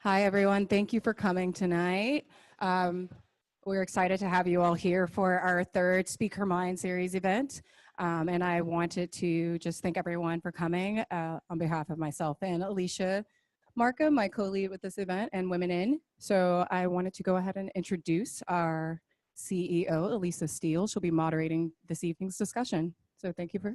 Hi, everyone. Thank you for coming tonight. We're excited to have you all here for our third Speaker Mind series event. And I wanted to just thank everyone for coming on behalf of myself and Alicia Markham, my co-lead with this event, and Women In. So I wanted to go ahead and introduce our CEO, Elisa Steele. She'll be moderating this evening's discussion. So thank you for.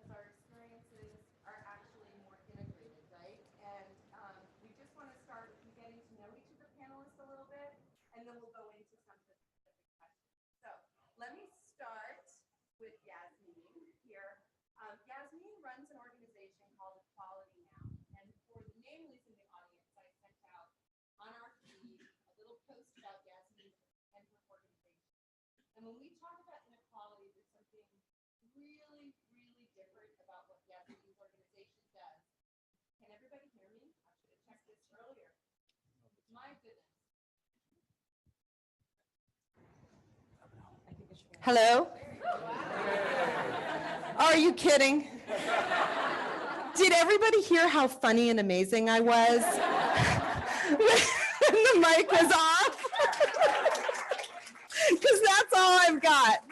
Because our experiences are actually more integrated, right? And we just want to start with getting to know each of the panelists a little bit, and then we'll go into some of the specific questions. So let me start with Yasmeen here. Yasmeen runs an organization called Equality Now. And for the nameless in the audience, I sent out on our feed a little post about Yasmeen and her organization. And when we talk about inequality, there's something really, really different about what Yasmeen's organization does. Can everybody hear me? I should have checked this earlier. My goodness. Hello? Are you kidding? Did everybody hear how funny and amazing I was when the mic was off? Because that's all I've got.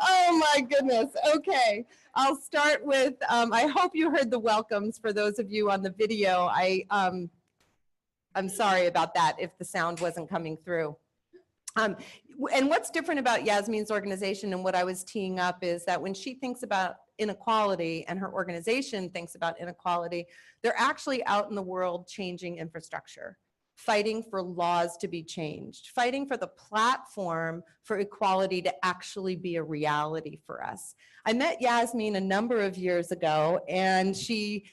Oh my goodness. Okay. I'll start with, I hope you heard the welcomes for those of you on the video. I'm sorry about that if the sound wasn't coming through. And what's different about Yasmeen's organization and what I was teeing up is that when she thinks about inequality and her organization thinks about inequality, they're actually out in the world changing infrastructure, fighting for laws to be changed, fighting for the platform for equality to actually be a reality for us. I met Yasmeen a number of years ago, and she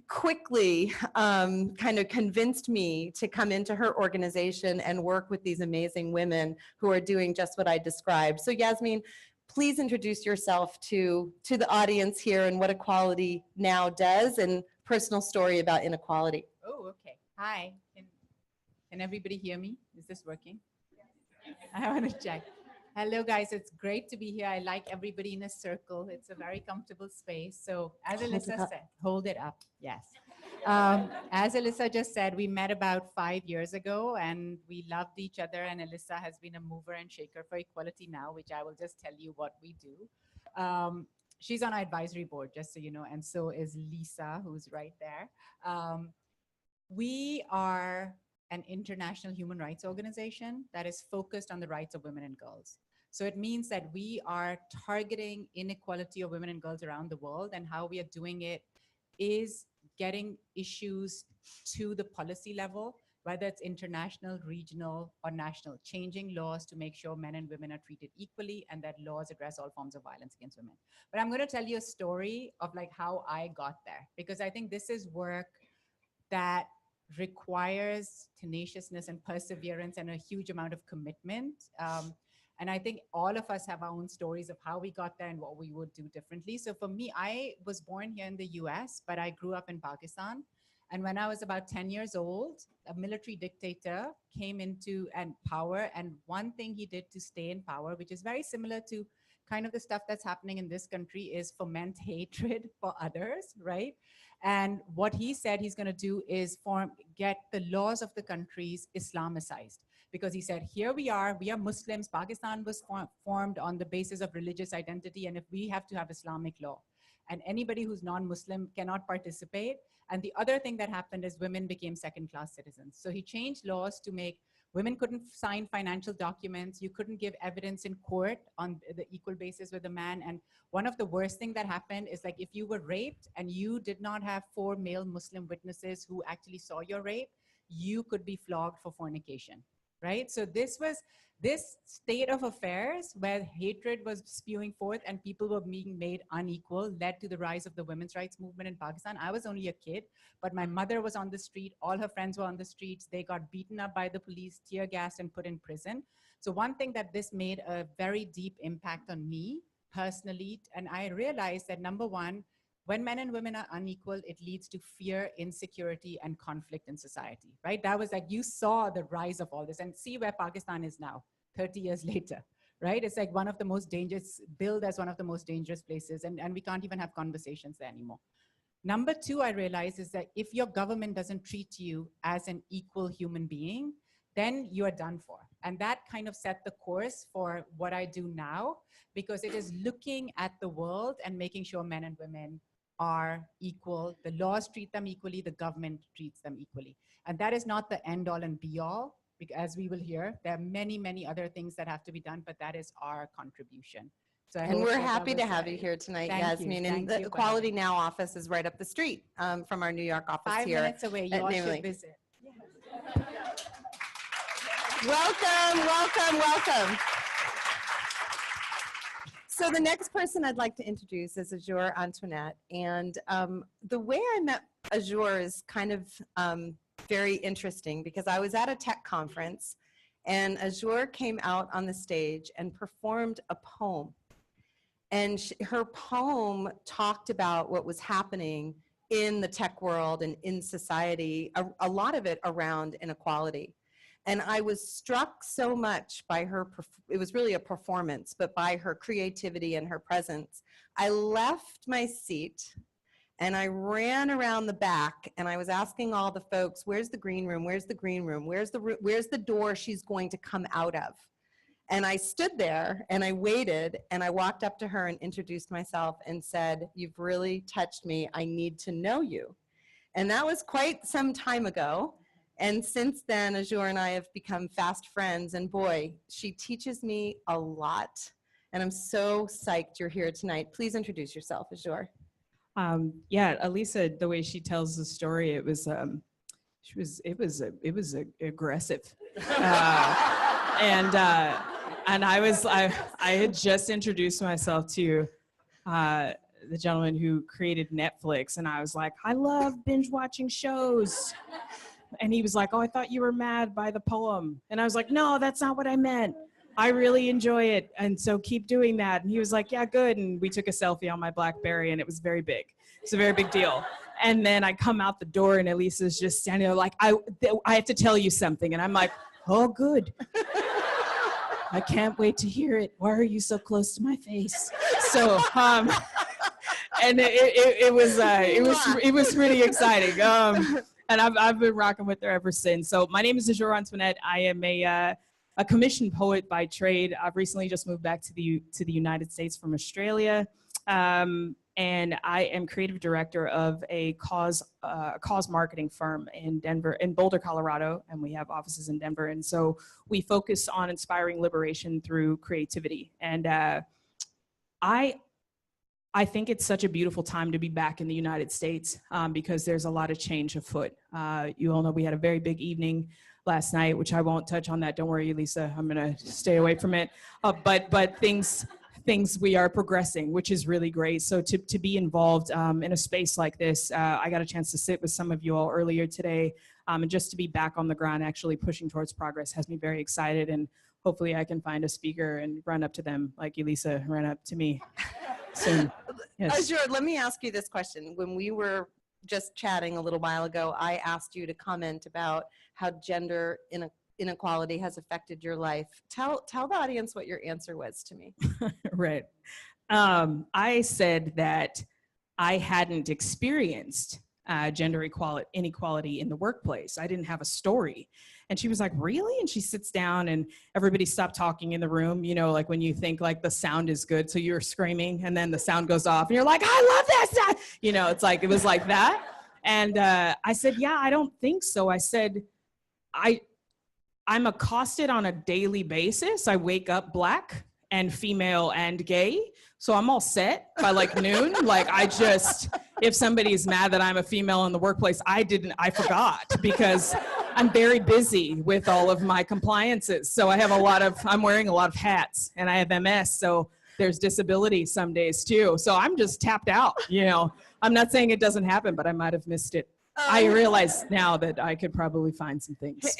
quickly kind of convinced me to come into her organization and work with these amazing women who are doing just what I described. So Yasmeen, please introduce yourself to the audience here and what Equality Now does and personal story about inequality. Oh, okay. Hi. Can everybody hear me? Is this working? Yes. I want to check. Hello, guys. It's great to be here. I like everybody in a circle. It's a very comfortable space. So as Elisa said, hold it up. Yes. As Elisa just said, we met about 5 years ago and we loved each other. And Elisa has been a mover and shaker for Equality Now, which I will just tell you what we do. She's on our advisory board, just so you know, and so is Lisa, who's right there. We are an international human rights organization that is focused on the rights of women and girls. So it means that we are targeting inequality of women and girls around the world, and how we are doing it is getting issues to the policy level, whether it's international, regional, or national, changing laws to make sure men and women are treated equally and that laws address all forms of violence against women. But I'm going to tell you a story of like how I got there, because I think this is work that requires tenaciousness and perseverance and a huge amount of commitment. And I think all of us have our own stories of how we got there and what we would do differently. So for me, I was born here in the US, but I grew up in Pakistan. And when I was about 10 years old, a military dictator came into power. And one thing he did to stay in power, which is very similar to kind of the stuff that's happening in this country, is foment hatred for others, right? And what he said he's going to do is get the laws of the countries Islamicized. Because he said, here we are Muslims. Pakistan was formed on the basis of religious identity. And if we have to have Islamic law, and anybody who's non-Muslim cannot participate. And the other thing that happened is women became second-class citizens. So he changed laws to make women couldn't sign financial documents. You couldn't give evidence in court on the equal basis with a man. And one of the worst things that happened is, like, if you were raped and you did not have 4 male Muslim witnesses who actually saw your rape, you could be flogged for fornication, right? So this state of affairs where hatred was spewing forth and people were being made unequal led to the rise of the women's rights movement in Pakistan. I was only a kid, but my mother was on the street. All her friends were on the streets. They got beaten up by the police, tear gassed, and put in prison. So one thing that this made a very deep impact on me personally, and I realized that, number one, when men and women are unequal, it leads to fear, insecurity, and conflict in society, right? That was like, you saw the rise of all this, and see where Pakistan is now, 30 years later, right? It's like one of the most dangerous, billed as one of the most dangerous places, and we can't even have conversations there anymore. Number two, I realized, is that if your government doesn't treat you as an equal human being, then you are done for. And that kind of set the course for what I do now, because it is looking at the world and making sure men and women are equal. The laws treat them equally, the government treats them equally. And that is not the end all and be all, because as we will hear, there are many, many other things that have to be done, but that is our contribution. So and we're happy to have you here tonight, Yasmeen. And the Equality Now office is right up the street from our New York office 5 here. minutes away, you all should visit. Welcome, welcome, welcome. So the next person I'd like to introduce is Azure Antoinette. And the way I met Azure is kind of very interesting, because I was at a tech conference and Azure came out on the stage and performed a poem. And her poem talked about what was happening in the tech world and in society, a lot of it around inequality. And I was struck so much by her, it was really a performance, but by her creativity and her presence. I left my seat and I ran around the back and I was asking all the folks, where's the green room? Where's the green room? Where's the door she's going to come out of? And I stood there and I waited and I walked up to her and introduced myself and said, you've really touched me. I need to know you. And that was quite some time ago. And since then, Azure and I have become fast friends, and boy, she teaches me a lot. And I'm so psyched you're here tonight. Please introduce yourself, Azure. Yeah, Elisa, the way she tells the story, it was aggressive, and I had just introduced myself to the gentleman who created Netflix, and I was like, I love binge watching shows. And he was like, oh, I thought you were mad by the poem. And I was like, no, that's not what I meant. I really enjoy it. And so keep doing that. And he was like, yeah, good. And we took a selfie on my BlackBerry and it was very big. It's a very big deal. And then I come out the door and Elisa's just standing there like, I have to tell you something. And I'm like, oh, good. I can't wait to hear it. Why are you so close to my face? So, and it was really exciting. And I've been rocking with her ever since. So my name is Azure Antoinette. I am a commissioned poet by trade. I've recently just moved back to the United States from Australia. and I am creative director of a cause marketing firm in Denver, in Boulder, Colorado, and we have offices in Denver. And so we focus on inspiring liberation through creativity. And I think it's such a beautiful time to be back in the United States because there's a lot of change afoot. You all know we had a very big evening last night, which I won't touch on that. Don't worry, Elisa, I'm gonna stay away from it. But things we are progressing, which is really great. So to be involved in a space like this, I got a chance to sit with some of you all earlier today, and just to be back on the ground, actually pushing towards progress has me very excited. And hopefully I can find a speaker and run up to them like Elisa ran up to me soon. Yes. Azure, let me ask you this question. When we were just chatting a little while ago, I asked you to comment about how gender inequality has affected your life. Tell the audience what your answer was to me. Right. I said that I hadn't experienced gender inequality in the workplace. I didn't have a story. And she was like, really? And she sits down and everybody stopped talking in the room. You know, like when you think like the sound is good, so you're screaming and then the sound goes off and you're like, I love that sound. You know, it was like that. And I said, yeah, I don't think so. I said, I'm accosted on a daily basis. I wake up Black and female and gay. So I'm all set by like noon. Like if somebody's mad that I'm a female in the workplace, I forgot because I'm very busy with all of my compliances. So I'm wearing a lot of hats and I have MS. So there's disability some days too. So I'm just tapped out, you know. I'm not saying it doesn't happen, but I might've missed it. I realize now that I could probably find some things.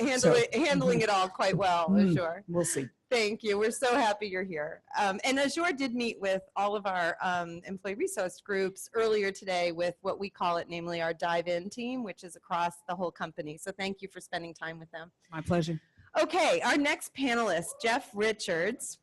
Handling it all quite well, Azure. We'll see. Thank you. We're so happy you're here. And Azure did meet with all of our employee resource groups earlier today with what we call it, namely our dive-in team, which is across the whole company. So thank you for spending time with them. My pleasure. Okay, our next panelist, Jeff Richards.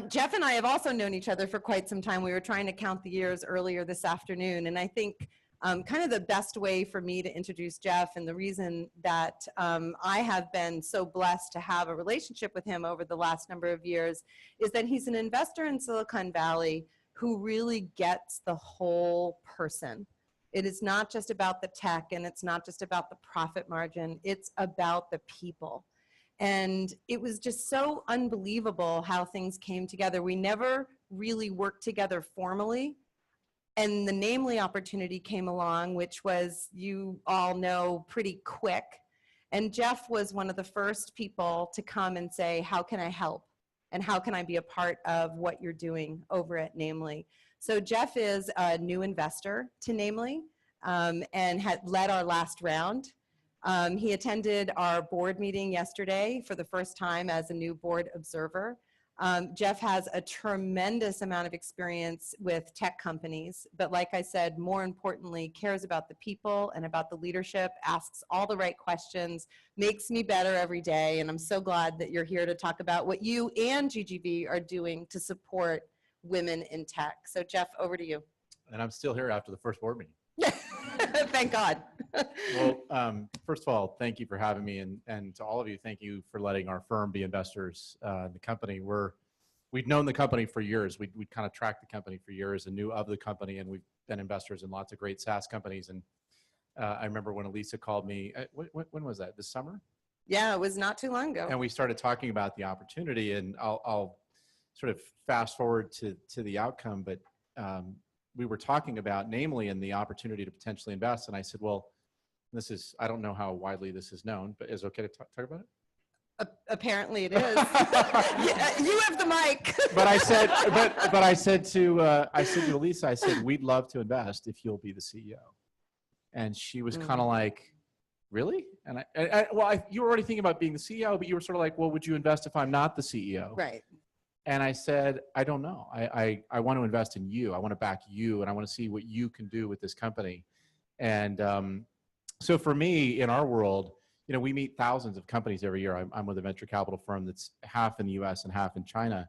Jeff and I have also known each other for quite some time. We were trying to count the years earlier this afternoon, and I think kind of the best way for me to introduce Jeff, and the reason that I have been so blessed to have a relationship with him over the last number of years, is that he's an investor in Silicon Valley who really gets the whole person. It is not just about the tech, and it's not just about the profit margin, it's about the people. And it was just so unbelievable how things came together. We never really worked together formally. And the Namely opportunity came along, which was, you all know, pretty quick. And Jeff was one of the first people to come and say, how can I help? And how can I be a part of what you're doing over at Namely? So Jeff is a new investor to Namely and had led our last round. He attended our board meeting yesterday for the first time as a new board observer. Jeff has a tremendous amount of experience with tech companies, but like I said, more importantly, cares about the people and about the leadership, asks all the right questions, makes me better every day, and I'm so glad that you're here to talk about what you and GGV are doing to support women in tech. So Jeff, over to you. And I'm still here after the first board meeting. Thank God. Well, first of all, thank you for having me, and to all of you, thank you for letting our firm be investors in the company. We'd known the company for years. We'd kind of tracked the company for years and knew of the company, and we've been investors in lots of great SaaS companies. And I remember when Elisa called me, when was that, this summer? Yeah, it was not too long ago. And we started talking about the opportunity, and I'll sort of fast forward to the outcome, but we were talking about Namely and the opportunity to potentially invest. And I said, well, I don't know how widely this is known, but is it okay to talk about it? Apparently it is. Yeah, you have the mic. But I said, but I said to Elisa, I said, we'd love to invest if you'll be the CEO. And she was kind of like, really? And you were already thinking about being the CEO, but you were sort of like, well, would you invest if I'm not the CEO? Right. And I said, I don't know. I want to invest in you. I want to back you, and I want to see what you can do with this company. And so for me, in our world, you know, we meet thousands of companies every year. I'm with a venture capital firm that's half in the US and half in China.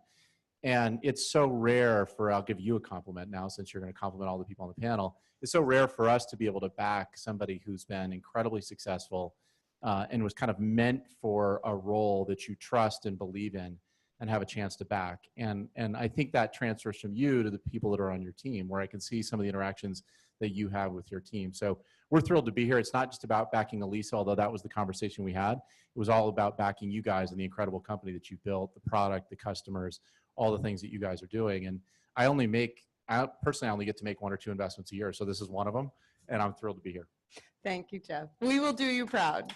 And it's so rare I'll give you a compliment now, since you're going to compliment all the people on the panel. It's so rare for us to be able to back somebody who's been incredibly successful and was kind of meant for a role that you trust and believe in. and have a chance to back. And I think that transfers from you to the people that are on your team, where I can see some of the interactions that you have with your team. So we're thrilled to be here. It's not just about backing Elisa, although that was the conversation we had. It was all about backing you guys and the incredible company that you built, the product, the customers, all the things that you guys are doing. And I personally only get to make 1 or 2 investments a year. So this is one of them, and I'm thrilled to be here. Thank you, Jeff. We will do you proud.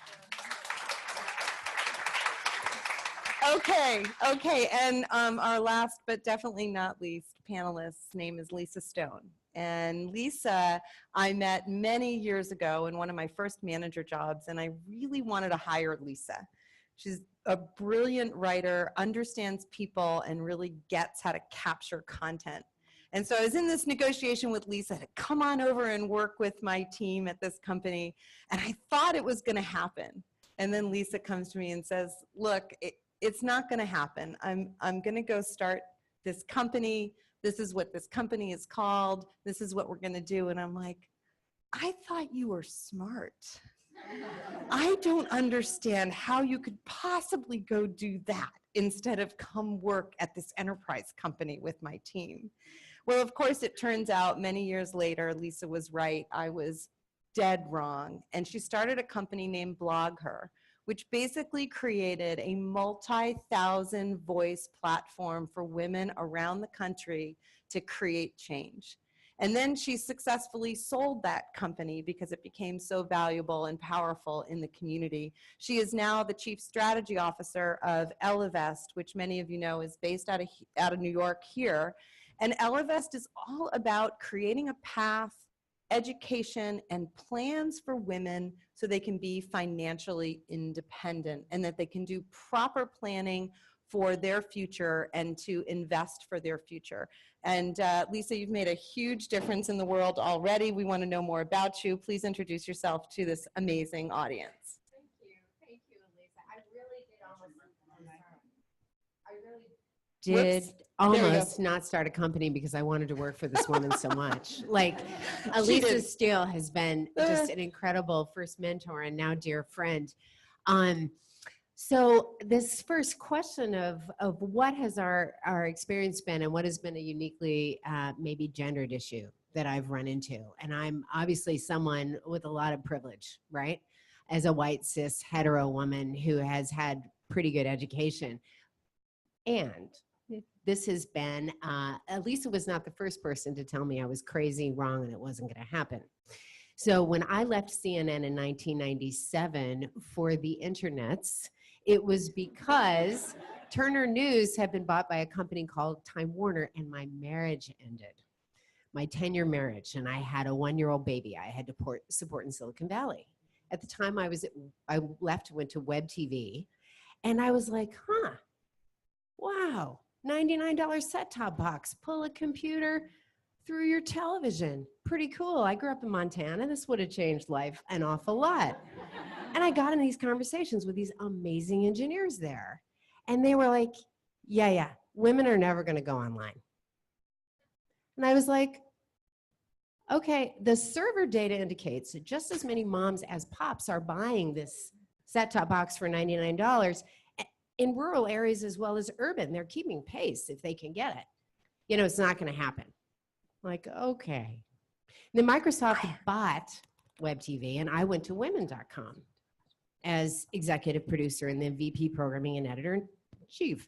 Okay, and our last but definitely not least panelist's name is Lisa Stone. And Lisa, I met many years ago in one of my first manager jobs, and I really wanted to hire Lisa. She's a brilliant writer, understands people, and really gets how to capture content. And so I was in this negotiation with Lisa to come on over and work with my team at this company, and I thought it was going to happen. And then Lisa comes to me and says, look, it's not going to happen. I'm going to go start this company. This is what this company is called. This is what we're going to do. And I'm like, I thought you were smart. I don't understand how you could possibly go do that instead of come work at this enterprise company with my team. Well, of course, it turns out many years later, Lisa was right. I was dead wrong. And she started a company named BlogHer, which basically created a multi-thousand voice platform for women around the country to create change. And then she successfully sold that company because it became so valuable and powerful in the community. She is now the Chief Strategy Officer of Ellevest, which many of you know is based out of New York here. And Ellevest is all about creating a path, education, and plans for women so they can be financially independent and that they can do proper planning for their future and to invest for their future. And Lisa, you've made a huge difference in the world already. We want to know more about you. Please introduce yourself to this amazing audience. Thank you, Elisa. I really did almost not start a company because I wanted to work for this woman so much. Like, Elisa Steele has been just an incredible first mentor and now dear friend. So this first question of what has our experience been and what has been a uniquely maybe gendered issue that I've run into. And I'm obviously someone with a lot of privilege, right? As a white cis hetero woman who has had pretty good education. And this has been, Elisa was not the first person to tell me I was crazy, wrong, and it wasn't going to happen. So when I left CNN in 1997 for the internets, it was because Turner News had been bought by a company called Time Warner, and my marriage ended. My 10-year marriage, and I had a 1-year-old baby I had to support in Silicon Valley. At the time I left, went to web TV, and I was like, wow, $99 set-top box, pull a computer through your television. Pretty cool. I grew up in Montana. This would have changed life an awful lot. And I got in these conversations with these amazing engineers there. And they were like, yeah, women are never going to go online. And I was like, okay, the server data indicates that just as many moms as pops are buying this set-top box for $99 in rural areas as well as urban. They're keeping pace if they can get it. You know, it's not going to happen. Like, okay. Then Microsoft bought Web TV, and I went to women.com as executive producer and then VP programming and editor-in-chief.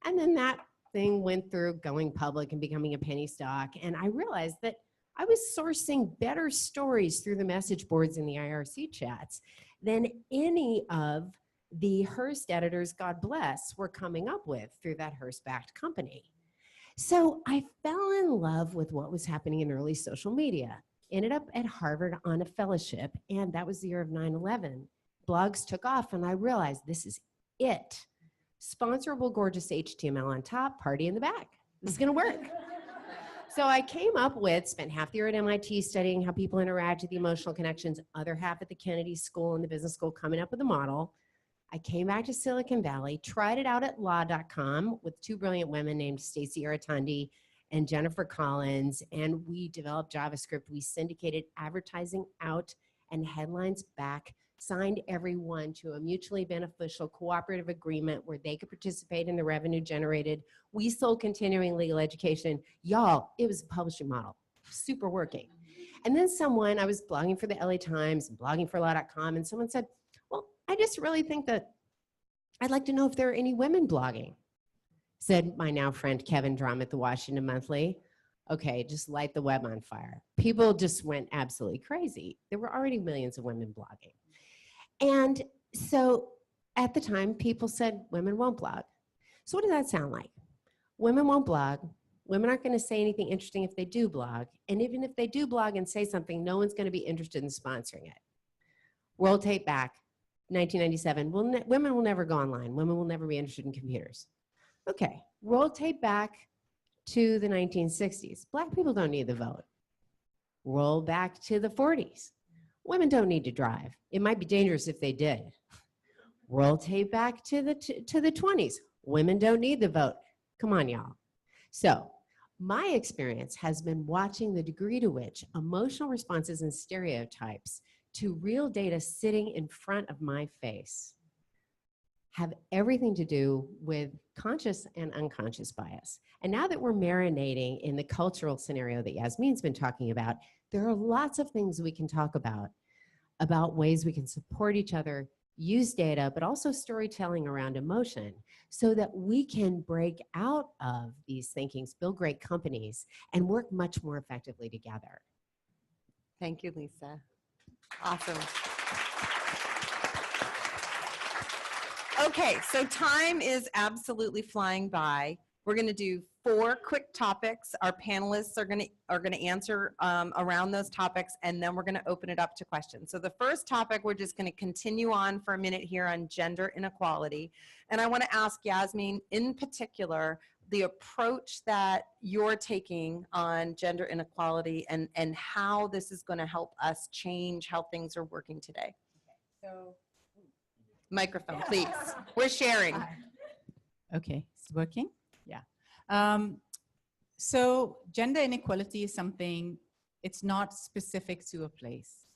And then that thing went through going public and becoming a penny stock. And I realized that I was sourcing better stories through the message boards and the IRC chats than any of the Hearst editors, God bless, were coming up with through that Hearst-backed company. So I fell in love with what was happening in early social media. Ended up at Harvard on a fellowship, and that was the year of 9/11. Blogs took off, and I realized this is it. Sponsorable, gorgeous HTML on top, party in the back. This is going to work. So I came up with, spent half the year at MIT studying how people interact with the emotional connections, other half at the Kennedy School and the business school coming up with a model. I came back to Silicon Valley, tried it out at law.com with two brilliant women named Stacey Aratondi and Jennifer Collins, and we developed JavaScript. We syndicated advertising out and headlines back signed everyone to a mutually beneficial cooperative agreement where they could participate in the revenue generated. We sold continuing legal education. Y'all, it was a publishing model, super working. And then someone, I was blogging for the LA Times and blogging for law.com, and someone said, well, I just really think that I'd like to know if there are any women blogging. Said my now friend Kevin Drum at the Washington Monthly. Okay, just light the web on fire. People just went absolutely crazy. There were already millions of women blogging. And so at the time, people said women won't blog. So what does that sound like? Women won't blog. Women aren't going to say anything interesting if they do blog. And even if they do blog and say something, no one's going to be interested in sponsoring it. Roll tape back, 1997. Women will never go online. Women will never be interested in computers. Okay, roll tape back to the 1960s. Black people don't need the vote. Roll back to the 40s. Women don't need to drive. It might be dangerous if they did. Roll tape back to the 20s. Women don't need the vote. Come on, y'all. So my experience has been watching the degree to which emotional responses and stereotypes to real data sitting in front of my face have everything to do with conscious and unconscious bias. And now that we're marinating in the cultural scenario that Yasmeen's been talking about, there are lots of things we can talk about ways we can support each other, use data, but also storytelling around emotion so that we can break out of these thinkings, build great companies, and work much more effectively together. Thank you, Lisa. Awesome. Okay, so time is absolutely flying by. We're going to do 4 quick topics. Our panelists are going to answer around those topics, and then we're going to open it up to questions. So the first topic, we're just going to continue on for a minute here on gender inequality. And I want to ask Yasmeen, in particular, the approach that you're taking on gender inequality and how this is going to help us change how things are working today. So, Microphone, please. We're sharing. okay, it's working? Yeah. So gender inequality is something, it's not specific to a place.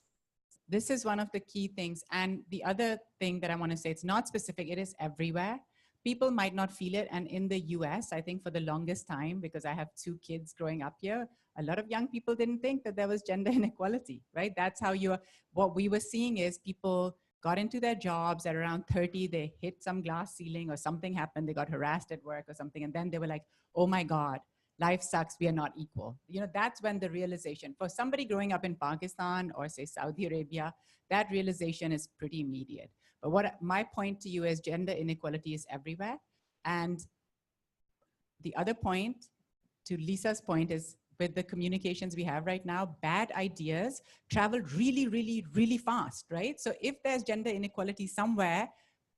This is one of the key things. And the other thing that I want to say, it's not specific, it is everywhere. People might not feel it. And in the US, I think for the longest time, because I have 2 kids growing up here, a lot of young people didn't think that there was gender inequality, right? That's how what we were seeing is people got into their jobs at around 30, they hit some glass ceiling or something happened, they got harassed at work or something, and then they were like, oh my God, life sucks, we are not equal. You know, that's when the realization, for somebody growing up in Pakistan or say Saudi Arabia, that realization is pretty immediate. But what my point to you is gender inequality is everywhere. And the other point, to Lisa's point, is with the communications we have right now, bad ideas travel really, really, really fast, right? So if there's gender inequality somewhere,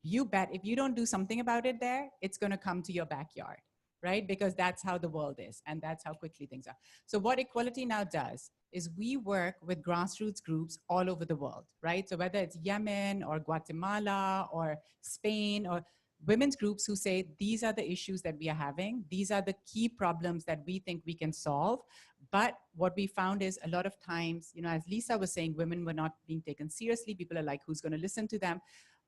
you bet if you don't do something about it there, it's gonna come to your backyard, right? Because that's how the world is and that's how quickly things are. So what Equality Now does is we work with grassroots groups all over the world, right? So whether it's Yemen or Guatemala or Spain or women's groups who say, these are the issues that we are having. These are the key problems that we think we can solve. But what we found is a lot of times, you know, as Lisa was saying, women were not being taken seriously. People are like, who's going to listen to them?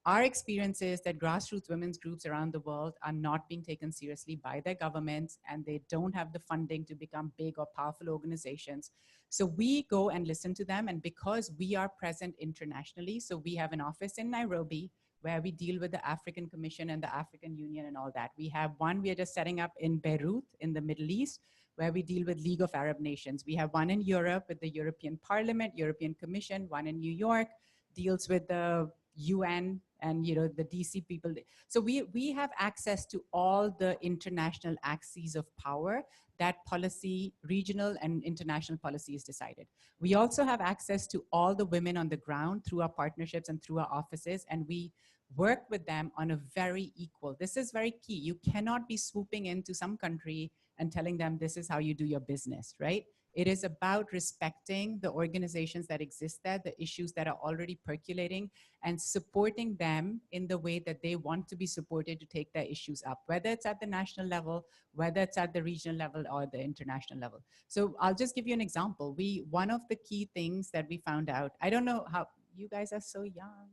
Our experience is that grassroots women's groups around the world are not being taken seriously by their governments, and they don't have the funding to become big or powerful organizations. So we go and listen to them. And because we are present internationally, so we have an office in Nairobi, where we deal with the African Commission and the African Union and all that. We have one we are just setting up in Beirut in the Middle East, where we deal with League of Arab Nations. We have one in Europe with the European Parliament, European Commission, one in New York, deals with the UN and, you know, the DC people. So we have access to all the international axes of power that policy, regional and international policy is decided. We also have access to all the women on the ground through our partnerships and through our offices, and we work with them on a very equal. This is very key. You cannot be swooping into some country and telling them this is how you do your business, right? It is about respecting the organizations that exist there, the issues that are already percolating, and supporting them in the way that they want to be supported to take their issues up, whether it's at the national level, whether it's at the regional level or the international level. So I'll just give you an example. One of the key things that we found out, I don't know how, you guys are so young.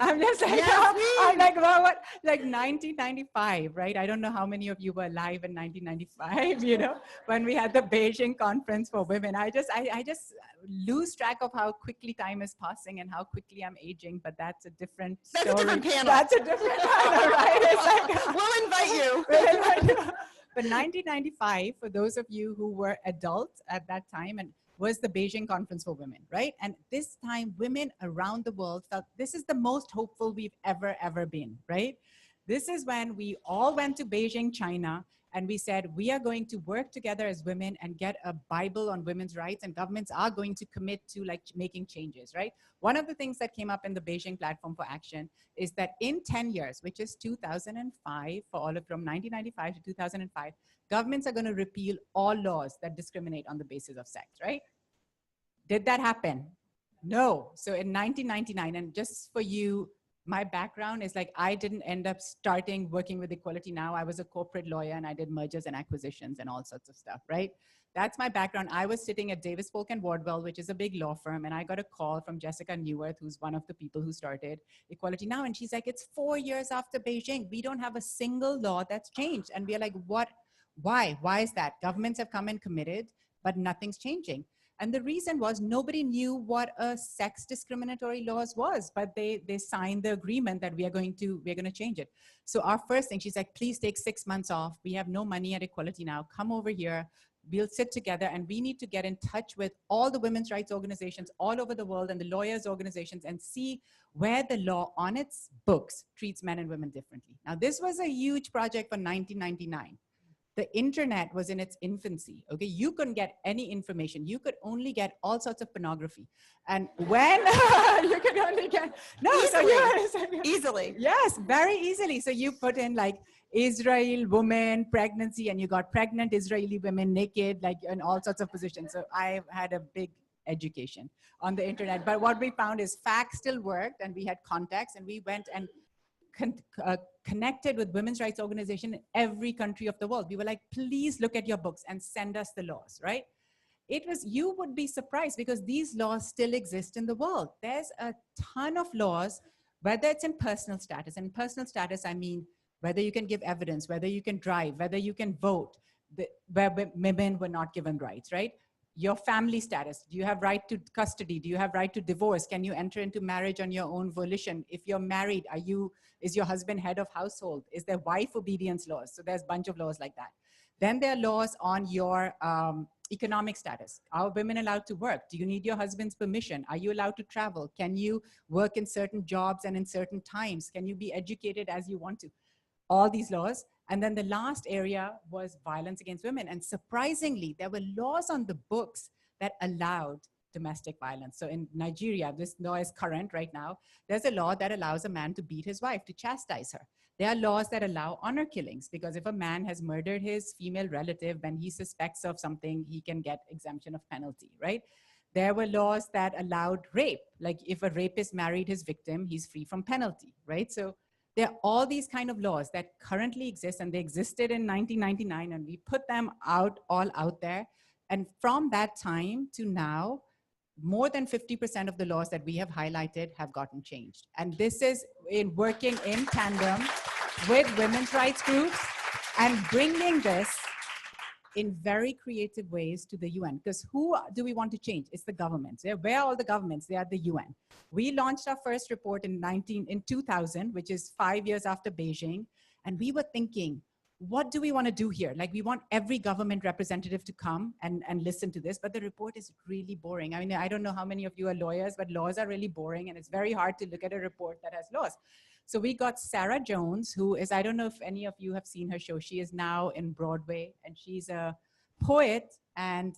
I'm just like, Yasmeen! I'm like, well, what? Like 1995, right? I don't know how many of you were alive in 1995, when we had the Beijing conference for women. I just lose track of how quickly time is passing and how quickly I'm aging, but that's a different That's a story. different panel. That's a different panel, right? It's like, We'll invite you. But 1995, for those of you who were adults at that time, and was the Beijing Conference for Women, right? And this time, women around the world felt this is the most hopeful we've ever been, right? This is when we all went to Beijing, China, and we said, we are going to work together as women and get a Bible on women's rights, and governments are going to commit to like making changes, right? One of the things that came up in the Beijing Platform for Action is that in 10 years, which is 2005, for all of from 1995 to 2005, governments are going to repeal all laws that discriminate on the basis of sex, right? Did that happen? No. So in 1999, and just for you, my background is like, I didn't end up starting working with Equality Now. I was a corporate lawyer and I did mergers and acquisitions and all sorts of stuff, right? That's my background. I was sitting at Davis Polk and Wardwell, which is a big law firm. And I got a call from Jessica Neuwirth, who's one of the people who started Equality Now. And she's like, it's 4 years after Beijing. We don't have a single law that's changed. And we're like, what? Why? Why is that? Governments have come and committed, but nothing's changing. And the reason was nobody knew what a sex discriminatory laws was, but they signed the agreement that we're going to change it. So our first thing, she's like, please take 6 months off. We have no money at Equality Now. Come over here. We'll sit together and we need to get in touch with all the women's rights organizations all over the world and the lawyers organizations and see where the law on its books treats men and women differently. Now, this was a huge project for 1999. The internet was in its infancy, okay? You couldn't get any information. You could only get all sorts of pornography. And when you could only get, no, Easily. Yes, very easily. So you put in like Israel woman pregnancy and you got pregnant Israeli women naked, like in all sorts of positions. So I've had a big education on the internet. But what we found is facts still worked and we had contacts and we went and connected with women's rights organization in every country of the world. We were like, please look at your books and send us the laws, right? It was, you would be surprised because these laws still exist in the world. There's a ton of laws, whether it's in personal status. And personal status, I mean, whether you can give evidence, whether you can drive, whether you can vote, where women were not given rights, right? Your family status, do you have right to custody? Do you have right to divorce? Can you enter into marriage on your own volition? If you're married, is your husband head of household? Is there wife obedience laws? So there's a bunch of laws like that. Then there are laws on your economic status. Are women allowed to work? Do you need your husband's permission? Are you allowed to travel? Can you work in certain jobs and in certain times? Can you be educated as you want to? All these laws. And then the last area was violence against women. And surprisingly, there were laws on the books that allowed domestic violence. So in Nigeria, this law is current right now. There's a law that allows a man to beat his wife, to chastise her. There are laws that allow honor killings because if a man has murdered his female relative when he suspects of something, he can get exemption of penalty, right? There were laws that allowed rape. Like if a rapist married his victim, he's free from penalty, right? So there are all these kind of laws that currently exist and they existed in 1999 and we put them all out there. And from that time to now, more than 50% of the laws that we have highlighted have gotten changed. And this is in working in tandem with women's rights groups and bringing this in very creative ways to the UN. Because who do we want to change? It's the governments. Where are all the governments? They are the UN. We launched our first report in 2000, which is 5 years after Beijing. And we were thinking, what do we want to do here? Like we want every government representative to come and listen to this, but the report is really boring. I mean, I don't know how many of you are lawyers, but laws are really boring and it's very hard to look at a report that has laws. So we got Sarah Jones, who is, I don't know if any of you have seen her show. She is now in Broadway and she's a poet and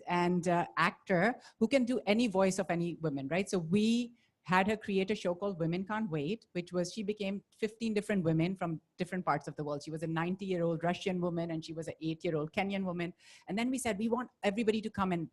actor who can do any voice of any woman, right? So we had her create a show called Women Can't Wait, which was, she became 15 different women from different parts of the world. She was a 90-year-old Russian woman and she was an 8-year-old Kenyan woman. And then we said, we want everybody to come and,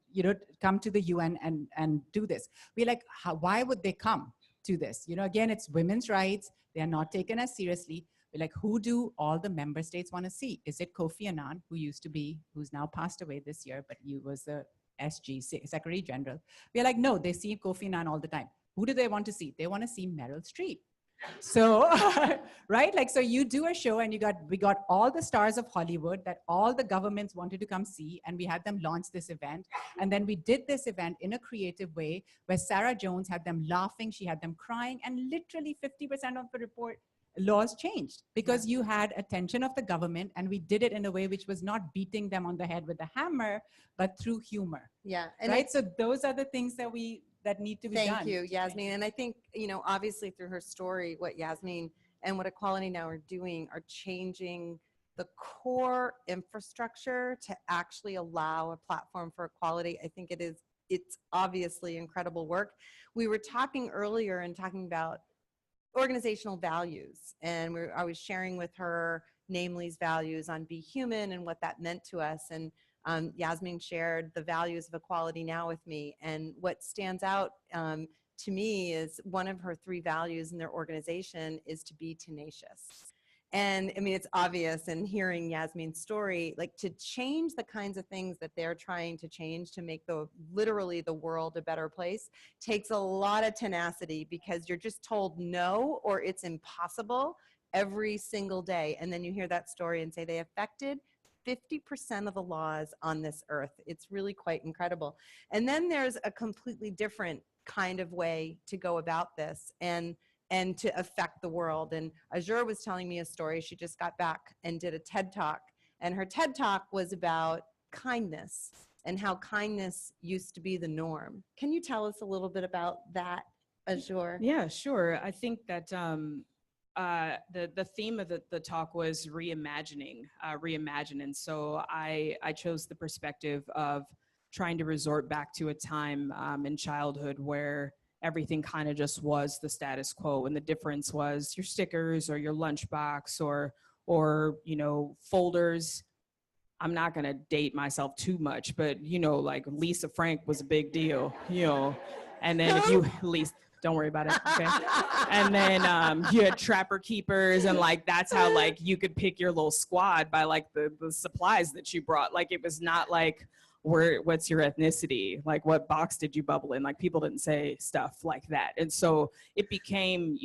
come to the UN and do this. We're like, why would they come to this? Again, it's women's rights. They are not taken as seriously. We're like, who do all the member states want to see? Is it Kofi Annan, who's now passed away this year, but he was the SG, Secretary General. We're like, no, they see Kofi Annan all the time. Who do they want to see? They want to see Meryl Streep. So, right? Like, so you do a show and we got all the stars of Hollywood that all the governments wanted to come see, and we had them launch this event. And then we did this event in a creative way where Sarah Jones had them laughing, she had them crying, and literally 50% of the report laws changed because you had attention of the government, and we did it in a way which was not beating them on the head with a hammer, but through humor. Yeah. And Right? So those are the things that need to be done. Thank you, Yasmeen. And I think, obviously through her story, what Yasmeen and what Equality Now are doing are changing the core infrastructure to actually allow a platform for equality. I think it's obviously incredible work. We were talking earlier and talking about organizational values, and I was sharing with her Namely's values on Be Human and what that meant to us. And Yasmeen shared the values of Equality Now with me. And what stands out to me is one of her 3 values in their organization is to be tenacious. And I mean, it's obvious in hearing Yasmeen's story, like to change the kinds of things that they're trying to change to make literally the world a better place takes a lot of tenacity, because you're just told no or it's impossible every single day. And then you hear that story and say they affected 50% of the laws on this earth. It's really quite incredible. And then there's a completely different kind of way to go about this and to affect the world. And Azure was telling me a story. She just got back and did a TED Talk. And her TED Talk was about kindness and how kindness used to be the norm. Can you tell us a little bit about that, Azure? Yeah, sure. I think that the theme of the talk was reimagine. And so I chose the perspective of trying to resort back to a time in childhood where everything kind of just was the status quo, and the difference was your stickers or your lunchbox or folders. I'm not gonna date myself too much, but like Lisa Frank was a big deal, and then if you at least don't worry about it, okay? And then you had trapper keepers, and like that's how like you could pick your little squad by like the supplies that you brought. Like it was not like what's your ethnicity, like what box did you bubble in. Like people didn't say stuff like that. And so it became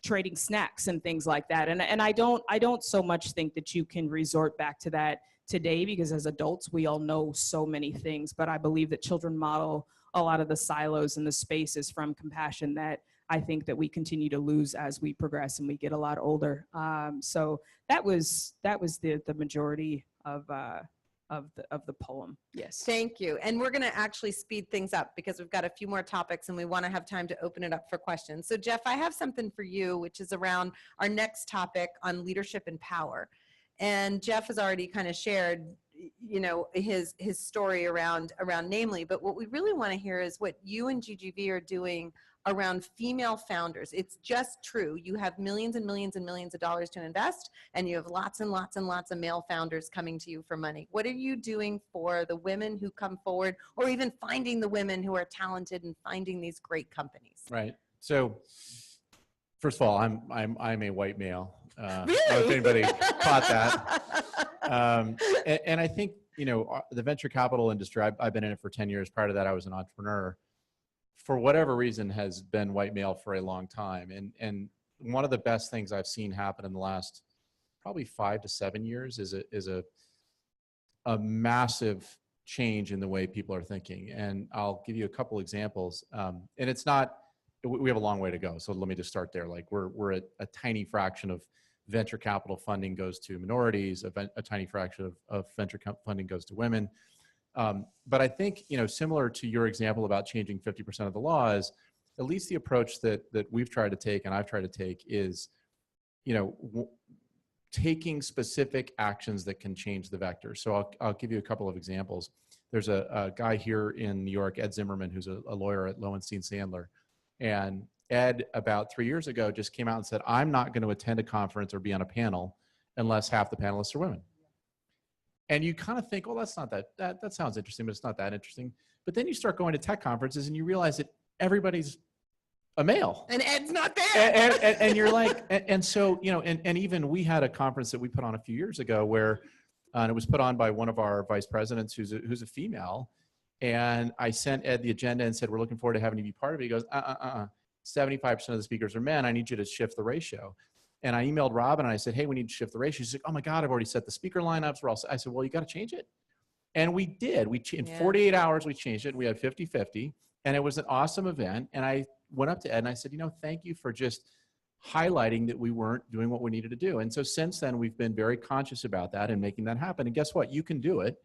trading snacks and things like that. And I don't so much think that you can resort back to that today, because as adults we all know so many things, but I believe that children model a lot of the silos and the spaces from compassion that I think that we continue to lose as we progress and we get a lot older. So that was the majority of the poem. Yes. Thank you. And we're going to actually speed things up because we've got a few more topics and we want to have time to open it up for questions. So Jeff, I have something for you, which is around our next topic on leadership and power. And Jeff has already kind of shared, his story around Namely, but what we really want to hear is what you and GGV are doing around female founders. It's just true. You have millions and millions and millions of dollars to invest, and you have lots and lots and lots of male founders coming to you for money. What are you doing for the women who come forward, or even finding the women who are talented and finding these great companies? Right. So first of all, I'm a white male. Really? I don't know if anybody caught that. And I think, the venture capital industry, I've been in it for 10 years. Prior to that, I was an entrepreneur. For whatever reason, has been white male for a long time. And one of the best things I've seen happen in the last probably 5 to 7 years is a massive change in the way people are thinking. And I'll give you a couple examples. And it's not, we have a long way to go. So let me just start there. Like we're at a tiny fraction of venture capital funding goes to minorities, a tiny fraction of venture funding goes to women. But I think, similar to your example about changing 50% of the laws, at least the approach that we've tried to take and I've tried to take is, taking specific actions that can change the vector. So I'll give you a couple of examples. There's a guy here in New York, Ed Zimmerman, who's a lawyer at Lowenstein Sandler. And Ed, about 3 years ago, just came out and said, I'm not going to attend a conference or be on a panel unless half the panelists are women. And you kind of think, well, that's not that sounds interesting, but it's not that interesting. But then you start going to tech conferences and you realize that everybody's a male. And Ed's not there. And you're like, and so, and even we had a conference that we put on a few years ago where, and it was put on by one of our vice presidents who's a female. And I sent Ed the agenda and said, we're looking forward to having you be part of it. He goes, 75% of the speakers are men. I need you to shift the ratio. And I emailed Robin and I said, hey, we need to shift the ratio. She's like, oh my God, I've already set the speaker lineups. I said, well, you got to change it. And we did. In 48 hours, we changed it. We had 50-50. And it was an awesome event. And I went up to Ed and I said, thank you for just highlighting that we weren't doing what we needed to do. And so since then, we've been very conscious about that and making that happen. And guess what? You can do it.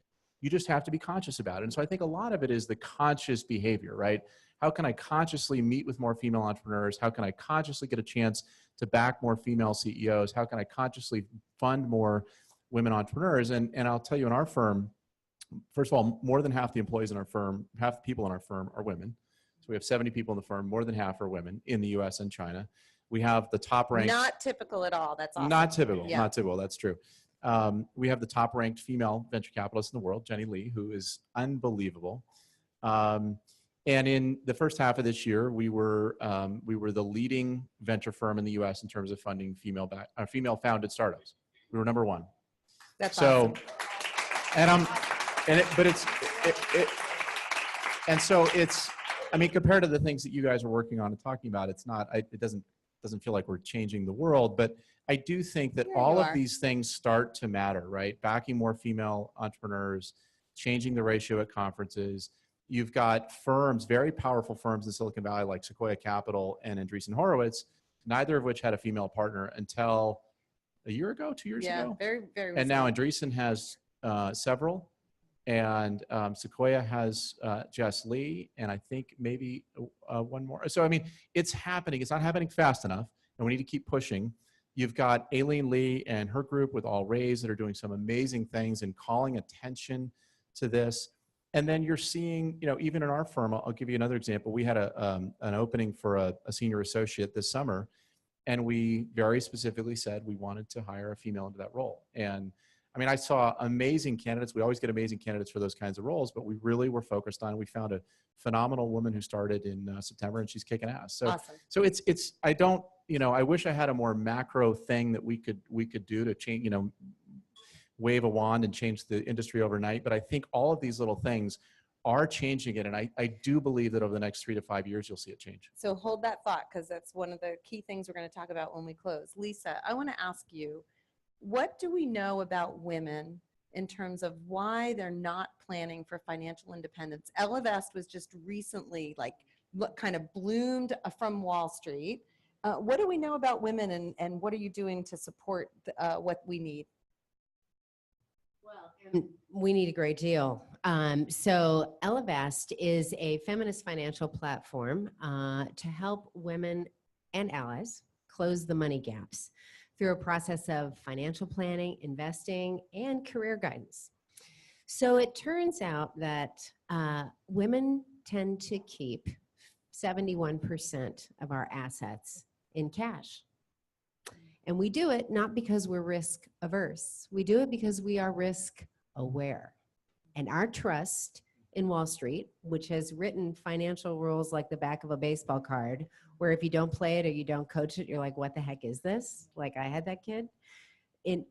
You just have to be conscious about it. And so I think a lot of it is the conscious behavior, right? How can I consciously meet with more female entrepreneurs? How can I consciously get a chance to back more female CEOs? How can I consciously fund more women entrepreneurs? And I'll tell you, in our firm, first of all, more than half the employees in our firm, half the people in our firm are women. So we have 70 people in the firm, more than half are women in the US and China. We have the top ranked. Not typical at all. That's awesome. Not typical, Yeah. not typical, that's true. We have the top ranked female venture capitalist in the world, Jenny Lee, who is unbelievable. And in the first half of this year, we were the leading venture firm in the U.S. in terms of funding female-founded startups. We were number one. That's so, awesome. And so it's, I mean, compared to the things that you guys are working on and talking about, it's not. It doesn't feel like we're changing the world, but I do think that all of these things start to matter, right? Backing more female entrepreneurs, changing the ratio at conferences. You've got firms, very powerful firms in Silicon Valley like Sequoia Capital and Andreessen Horowitz, neither of which had a female partner until a year ago, 2 years ago. Yeah, very, very. And now Andreessen has several, and Sequoia has Jess Lee, and I think maybe one more. So, I mean, it's happening. It's not happening fast enough, and we need to keep pushing. You've got Aileen Lee and her group with All Raise that are doing some amazing things and calling attention to this. And then you're seeing, even in our firm, I'll give you another example. We had an opening for a senior associate this summer, and we very specifically said we wanted to hire a female into that role. And I mean, I saw amazing candidates. We always get amazing candidates for those kinds of roles, but we really were focused on, we found a phenomenal woman who started in September, and she's kicking ass. So, Awesome. So it's, I don't, I wish I had a more macro thing that we could do to change, wave a wand and change the industry overnight. But I think all of these little things are changing it. And I do believe that over the next 3 to 5 years, you'll see it change. So hold that thought, because that's one of the key things we're going to talk about when we close. Lisa, I want to ask you, what do we know about women in terms of why they're not planning for financial independence? Ellevest was just recently kind of bloomed from Wall Street. What do we know about women, and what are you doing to support what we need? Well, we need a great deal. So Ellevest is a feminist financial platform to help women and allies close the money gaps through a process of financial planning, investing, and career guidance. So it turns out that women tend to keep 71% of our assets in cash. And we do it not because we're risk averse. We do it because we are risk aware. And our trust in Wall Street, which has written financial rules like the back of a baseball card, where if you don't play it or you don't coach it, you're like, what the heck is this? Like I had that kid.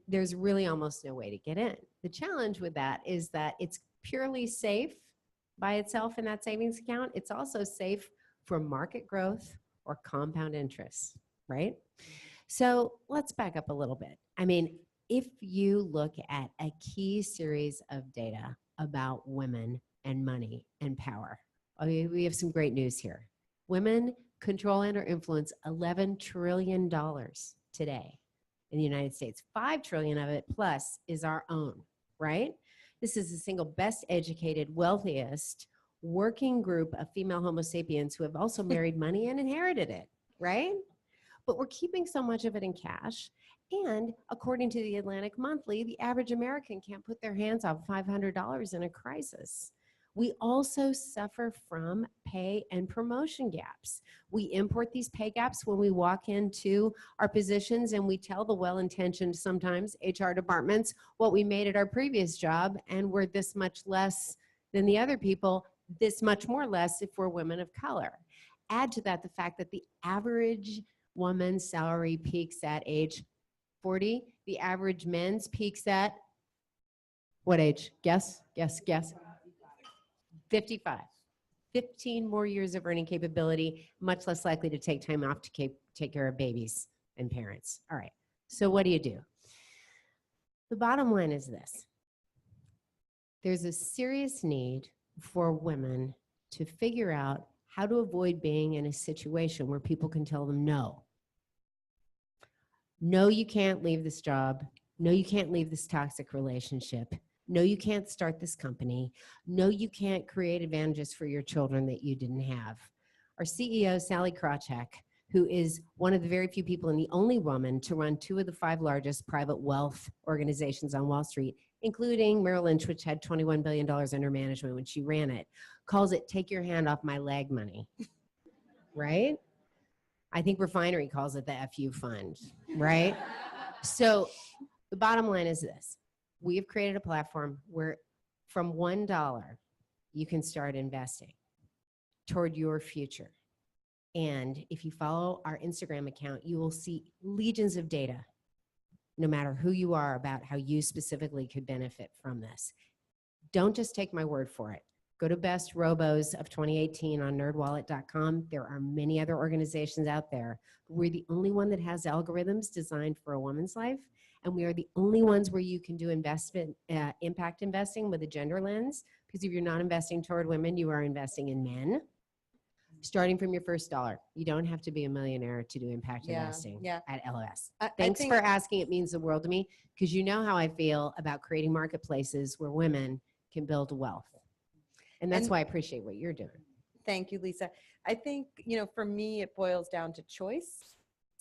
There's really almost no way to get in. The challenge with that is that it's purely safe by itself in that savings account. It's also safe for market growth or compound interest, right? So let's back up a little bit. I mean, if you look at a key series of data about women and money and power, we have some great news here. Women control and or influence $11 trillion today in the United States. 5 trillion of it plus is our own, right? This is the single best educated, wealthiest working group of female Homo sapiens who have also married money and inherited it, right? But we're keeping so much of it in cash. And according to the Atlantic Monthly, the average American can't put their hands on $500 in a crisis. We also suffer from pay and promotion gaps. We import these pay gaps when we walk into our positions, and we tell the well-intentioned, sometimes HR departments, what we made at our previous job, and we're this much less than the other people, this much more less if we're women of color. Add to that the fact that the average woman's salary peaks at age 40. The average men's peaks at what age? Guess. 55. 15 more years of earning capability, much less likely to take time off to take care of babies and parents. All right, so what do? The bottom line is this. There's a serious need for women to figure out how to avoid being in a situation where people can tell them no. No, you can't leave this job. No, you can't leave this toxic relationship. No, you can't start this company. No, you can't create advantages for your children that you didn't have. Our CEO, Sally Krawcheck, who is one of the very few people and the only woman to run 2 of the 5 largest private wealth organizations on Wall Street, including Merrill Lynch, which had $21 billion under management when she ran it, calls it take your hand off my leg money, right? I think Refinery calls it the FU fund, right? So the bottom line is this. We have created a platform where from $1, you can start investing toward your future. And if you follow our Instagram account, you will see legions of data, no matter who you are, about how you specifically could benefit from this. Don't just take my word for it. Go to Best Robos of 2018 on nerdwallet.com. There are many other organizations out there. We're the only one that has algorithms designed for a woman's life. And we are the only ones where you can do impact investing with a gender lens. Because if you're not investing toward women, you are investing in men. Starting from your first dollar. You don't have to be a millionaire to do impact investing at Ellevest. Thanks for asking. It means the world to me, because you know how I feel about creating marketplaces where women can build wealth. And that's why I appreciate what you're doing. Thank you, Lisa. I think, for me, it boils down to choice,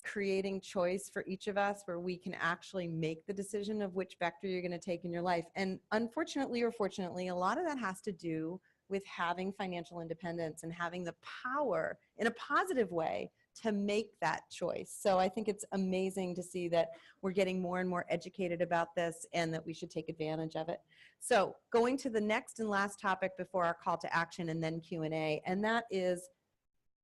creating choice for each of us where we can actually make the decision of which vector you're going to take in your life. And unfortunately or fortunately, a lot of that has to do with having financial independence and having the power in a positive way to make that choice. So I think it's amazing to see that we're getting more and more educated about this and that we should take advantage of it. So going to the next and last topic before our call to action and then Q&A, and that is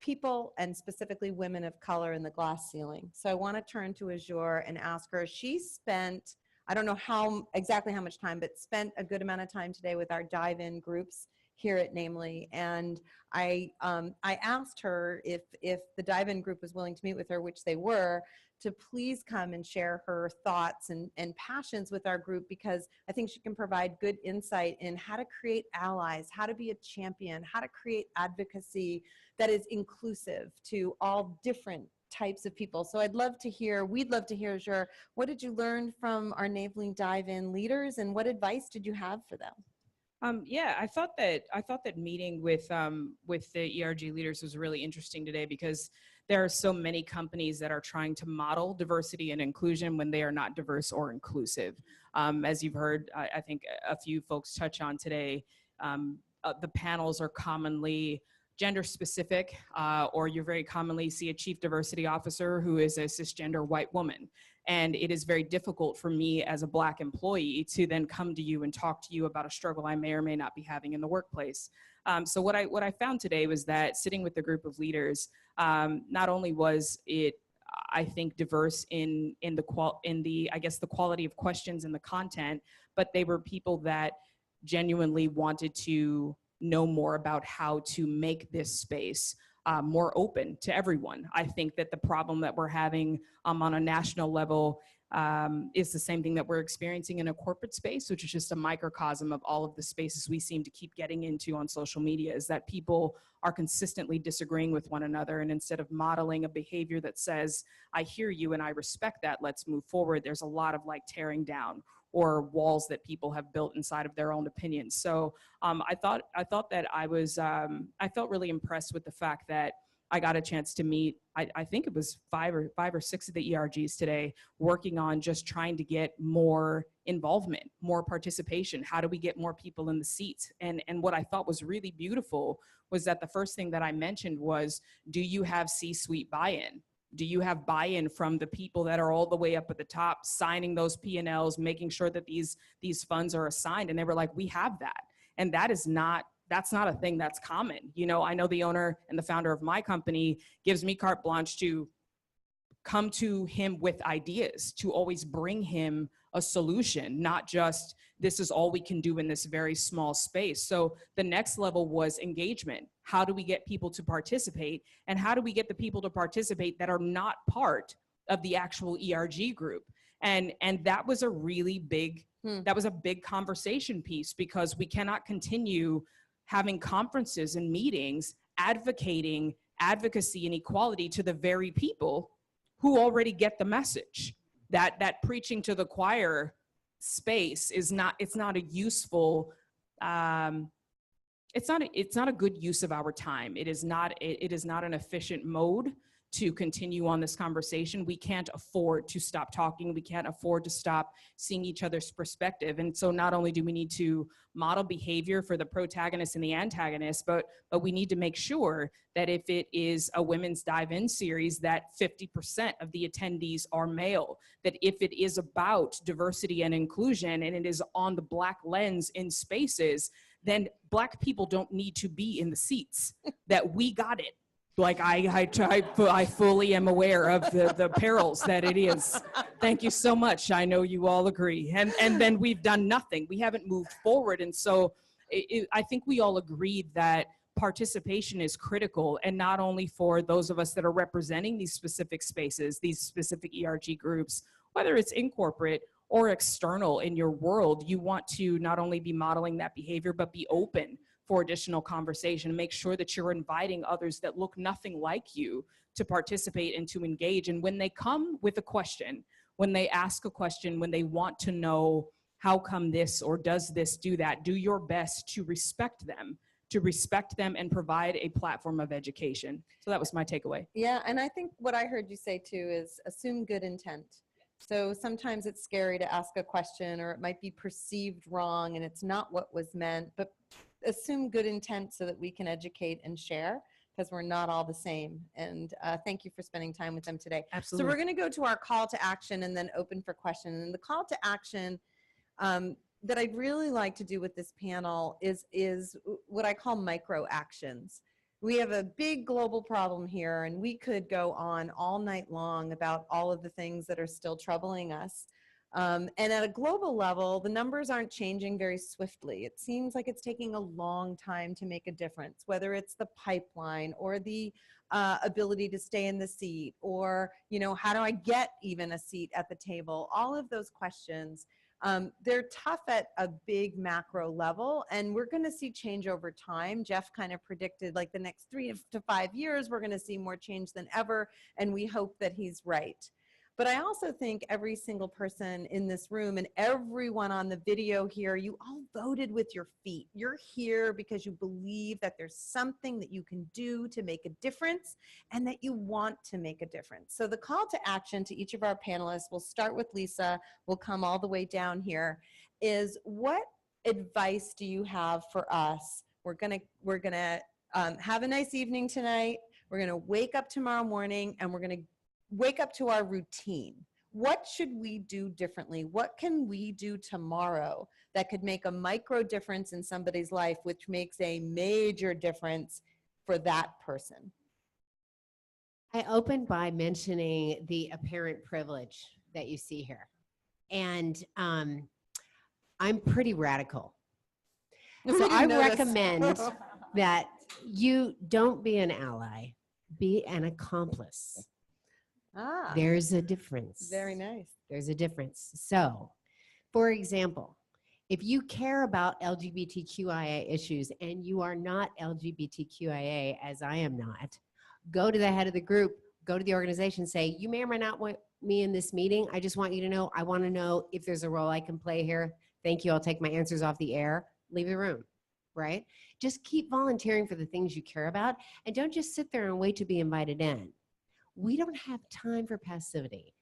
people and specifically women of color in the glass ceiling. So I want to turn to Azure and ask her, she spent, I don't know exactly how much time, but spent a good amount of time today with our dive-in groups here at Namely, and I asked her if the dive-in group was willing to meet with her, which they were, to please come and share her thoughts and passions with our group, because I think she can provide good insight in how to create allies, how to be a champion, how to create advocacy that is inclusive to all different types of people. So we'd love to hear, Azure, what did you learn from our Namely dive-in leaders, and what advice did you have for them? Yeah, I thought that meeting with the ERG leaders was really interesting today, because there are so many companies that are trying to model diversity and inclusion when they are not diverse or inclusive. As you've heard, I think a few folks touch on today, the panels are commonly gender specific, or you very commonly see a chief diversity officer who is a cisgender white woman. And it is very difficult for me as a Black employee to then come to you and talk to you about a struggle I may or may not be having in the workplace. So what I found today was that sitting with the group of leaders, not only was it, I think, diverse in the quality of questions and the content, but they were people that genuinely wanted to know more about how to make this space more open to everyone. I think that the problem that we're having on a national level is the same thing that we're experiencing in a corporate space, which is just a microcosm of all of the spaces we seem to keep getting into on social media, is that people are consistently disagreeing with one another. And instead of modeling a behavior that says, I hear you and I respect that, let's move forward, there's a lot of like tearing down or walls that people have built inside of their own opinions. So I thought that I felt really impressed with the fact that I got a chance to meet, I think it was five or six of the ERGs today, working on just trying to get more involvement, more participation. How do we get more people in the seats? And what I thought was really beautiful was that the first thing that I mentioned was, do you have C-suite buy-in? Do you have buy-in from the people that are all the way up at the top, signing those P&Ls, making sure that these funds are assigned? And they were like, we have that. And that's not a thing that's common. You know, I know the owner and the founder of my company gives me carte blanche to come to him with ideas, to always bring him a solution, not just this is all we can do in this very small space. So the next level was engagement. How do we get people to participate? And how do we get the people to participate that are not part of the actual ERG group? And that was a really big, that was a big conversation piece, because we cannot continue having conferences and meetings advocating advocacy and equality to the very people who already get the message. That preaching to the choir space is not, it's not a useful, it's not a good use of our time. It is not an efficient mode to continue on this conversation. We can't afford to stop talking. We can't afford to stop seeing each other's perspective. And so not only do we need to model behavior for the protagonist and the antagonist, but we need to make sure that if it is a women's dive-in series, that 50% of the attendees are male, that if it is about diversity and inclusion and it is on the Black lens in spaces, then Black people don't need to be in the seats, that we got it. Like I fully am aware of the perils that it is. Thank you so much. I know you all agree. And then we've done nothing. We haven't moved forward. And so I think we all agreed that participation is critical, and not only for those of us that are representing these specific spaces, these specific ERG groups, whether it's in corporate or external in your world, you want to not only be modeling that behavior, but be open for additional conversation. Make sure that you're inviting others that look nothing like you to participate and to engage. And when they come with a question, when they ask a question, when they want to know how come this or does this do that, do your best to respect them and provide a platform of education. So that was my takeaway. Yeah, and I think what I heard you say too is assume good intent. So sometimes it's scary to ask a question, or it might be perceived wrong and it's not what was meant, but assume good intent so that we can educate and share, because we're not all the same. And thank you for spending time with them today. Absolutely. So we're going to go to our call to action and then open for questions. And the call to action that I'd really like to do with this panel is what I call micro actions. We have a big global problem here, and we could go on all night long about all of the things that are still troubling us. And at a global level, the numbers aren't changing very swiftly. It seems like it's taking a long time to make a difference, whether it's the pipeline or the ability to stay in the seat, or, you know, how do I get even a seat at the table? All of those questions, they're tough at a big macro level, and we're going to see change over time. Jeff kind of predicted like the next 3 to 5 years, we're going to see more change than ever, and we hope that he's right. But I also think every single person in this room and everyone on the video here, you all voted with your feet. You're here because you believe that there's something that you can do to make a difference and that you want to make a difference. So the call to action to each of our panelists, we'll start with Lisa, we'll come all the way down here, is what advice do you have for us? We're gonna have a nice evening tonight. We're gonna wake up tomorrow morning and we're gonna wake up to our routine. What should we do differently? What can we do tomorrow that could make a micro difference in somebody's life, which makes a major difference for that person? I opened by mentioning the apparent privilege that you see here. And I'm pretty radical. So I recommend that you don't be an ally, be an accomplice. Ah, There's a difference. very nice. There's a difference. So, for example, if you care about LGBTQIA issues and you are not LGBTQIA, as I am not, go to the head of the group, go to the organization, say, you may or may not want me in this meeting. I just want you to know, I want to know if there's a role I can play here. Thank you. I'll take my answers off the air. Leave the room, right? Just keep volunteering for the things you care about, and don't just sit there and wait to be invited in. We don't have time for passivity.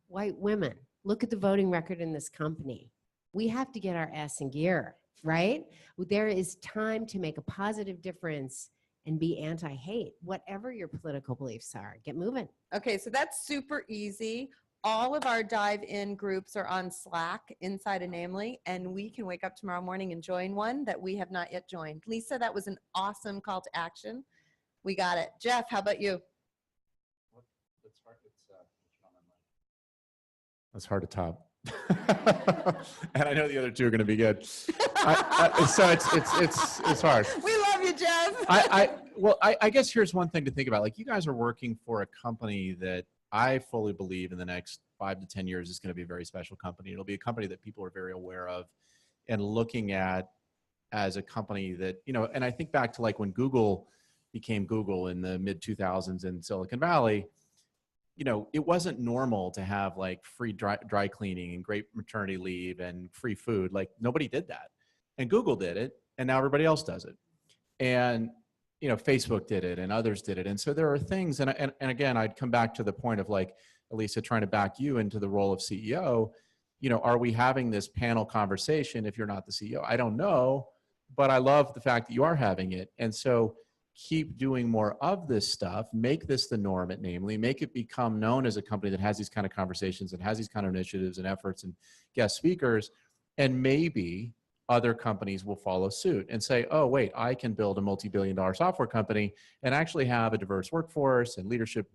White women, look at the voting record in this company. We have to get our ass in gear, right? There is time to make a positive difference and be anti-hate, whatever your political beliefs are. Get moving. Okay, so that's super easy. All of our dive-in groups are on Slack inside of Namely, and we can wake up tomorrow morning and join one that we have not yet joined. Lisa, that was an awesome call to action. We got it. Jeff, how about you? Let's start. That's hard to top. And I know the other two are going to be good. So it's hard. We love you, Jeff. I guess here's one thing to think about. Like, you guys are working for a company that I fully believe in the next 5 to 10 years is going to be a very special company. It'll be a company that people are very aware of and looking at as a company that, you know, and I think back to like when Google became Google in the mid 2000s in Silicon Valley. You know, it wasn't normal to have like free dry cleaning and great maternity leave and free food. Like, nobody did that. And Google did it, and now everybody else does it. And, you know, Facebook did it and others did it. And so there are things, and again, I'd come back to the point of like, Elisa, trying to back you into the role of CEO. You know, are we having this panel conversation if you're not the CEO? I don't know, but I love the fact that you are having it. And so keep doing more of this stuff, make this the norm at Namely, make it become known as a company that has these kind of conversations and has these kind of initiatives and efforts and guest speakers, and maybe other companies will follow suit and say, oh, wait, I can build a multi-billion-dollar software company and actually have a diverse workforce and leadership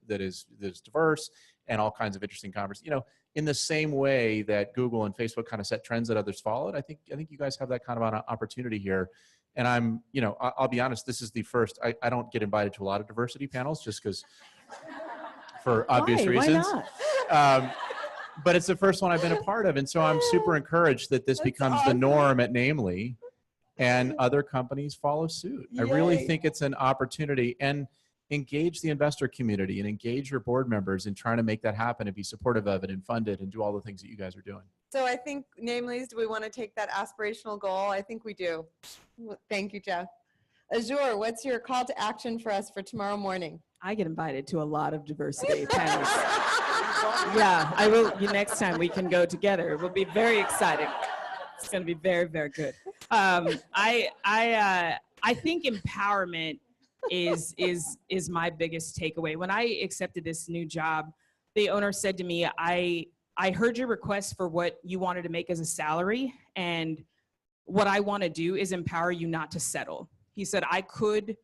that is diverse and all kinds of interesting conversations. You know, in the same way that Google and Facebook kind of set trends that others followed, I think you guys have that kind of an opportunity here. And I'm, you know, I'll be honest, this is the first, I don't get invited to a lot of diversity panels just because for obvious reasons. Why not? But it's the first one I've been a part of. And so I'm super encouraged that this becomes the norm at Namely and other companies follow suit. I really think it's an opportunity, and engage the investor community and engage your board members in trying to make that happen and be supportive of it and fund it and do all the things that you guys are doing. So I think, Namely's, do we want to take that aspirational goal? I think we do. Thank you, Jeff. Azure, what's your call to action for us for tomorrow morning? I get invited to a lot of diversity panels. Yeah, I will. Next time we can go together. It will be very exciting. It's going to be very, very good. I think empowerment is my biggest takeaway. When I accepted this new job, the owner said to me, I heard your request for what you wanted to make as a salary, and what I want to do is empower you not to settle. He said, I could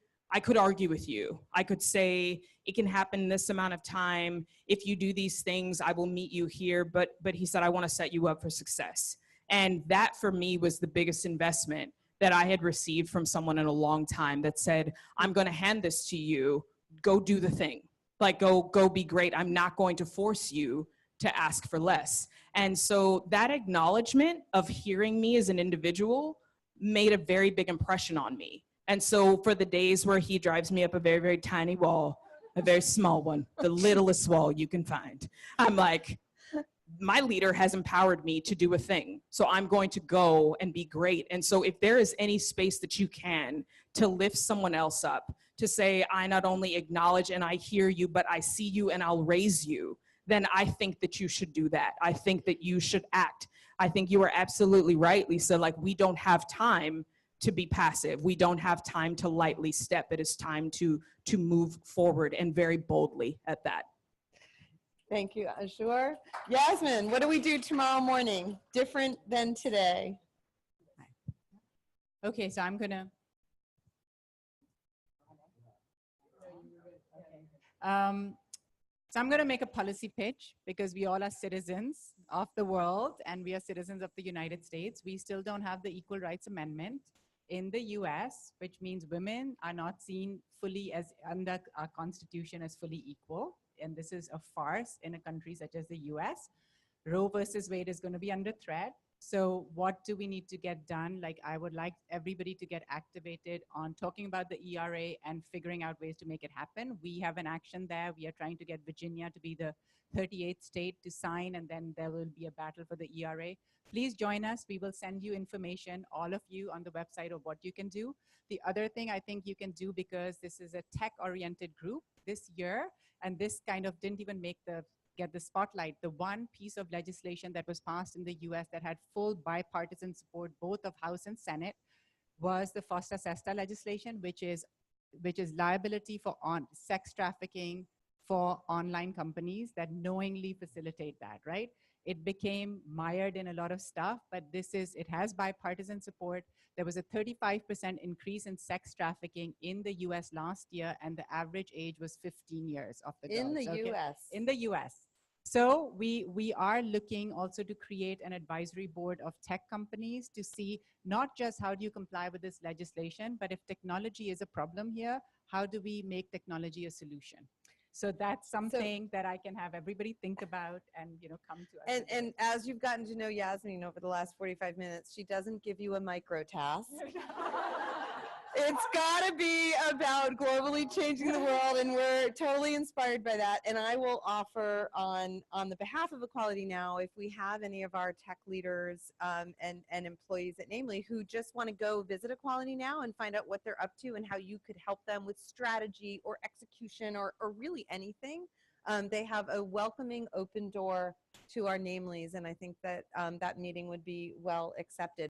argue with you. I could say it can happen in this amount of time. If you do these things, I will meet you here. But he said, I want to set you up for success. And that for me was the biggest investment that I had received from someone in a long time that said, I'm going to hand this to you. Go do the thing. Like, go be great. I'm not going to force you to ask for less. And so that acknowledgement of hearing me as an individual made a very big impression on me. And so for the days where he drives me up a very, very tiny wall, a very small one, the littlest wall you can find, I'm like, my leader has empowered me to do a thing. So I'm going to go and be great. And so if there is any space that you can to lift someone else up, to say, I not only acknowledge and I hear you, but I see you and I'll raise you, then I think that you should do that. I think that you should act. I think you are absolutely right, Lisa. Like, we don't have time to be passive. We don't have time to lightly step. It is time to move forward, and very boldly at that. Thank you, Azure. Yasmeen, what do we do tomorrow morning different than today? Okay, so I'm gonna. So I'm going to make a policy pitch, because we all are citizens of the world and we are citizens of the United States. We still don't have the Equal Rights Amendment in the US, which means women are not seen fully as under our Constitution as fully equal. And this is a farce in a country such as the US. Roe versus Wade is going to be under threat. So what do we need to get done? Like, I would like everybody to get activated on talking about the ERA and figuring out ways to make it happen. We have an action there. We are trying to get Virginia to be the 38th state to sign, and then there will be a battle for the ERA. Please join us. We will send you information, all of you, on the website of what you can do. The other thing I think you can do, because this is a tech-oriented group this year, and this kind of didn't even get the spotlight. The one piece of legislation that was passed in the US that had full bipartisan support, both of House and Senate, was the FOSTA-SESTA legislation, which is liability for sex trafficking for online companies that knowingly facilitate that, right? It became mired in a lot of stuff, but it has bipartisan support. There was a 35% increase in sex trafficking in the US last year, and the average age was 15 years of the girls. In the US. In the US. So we are looking also to create an advisory board of tech companies to see not just how do you comply with this legislation, but if technology is a problem here, how do we make technology a solution? So that's something that I can have everybody think about and, you know, come to us. And as you've gotten to know Yasmeen over the last 45 minutes, she doesn't give you a micro task. It's got to be about globally changing the world, and we're totally inspired by that. And I will offer on the behalf of Equality Now, if we have any of our tech leaders and employees at Namely who just want to go visit Equality Now and find out what they're up to and how you could help them with strategy or execution or really anything. They have a welcoming open door to our Namelies, and I think that that meeting would be well accepted.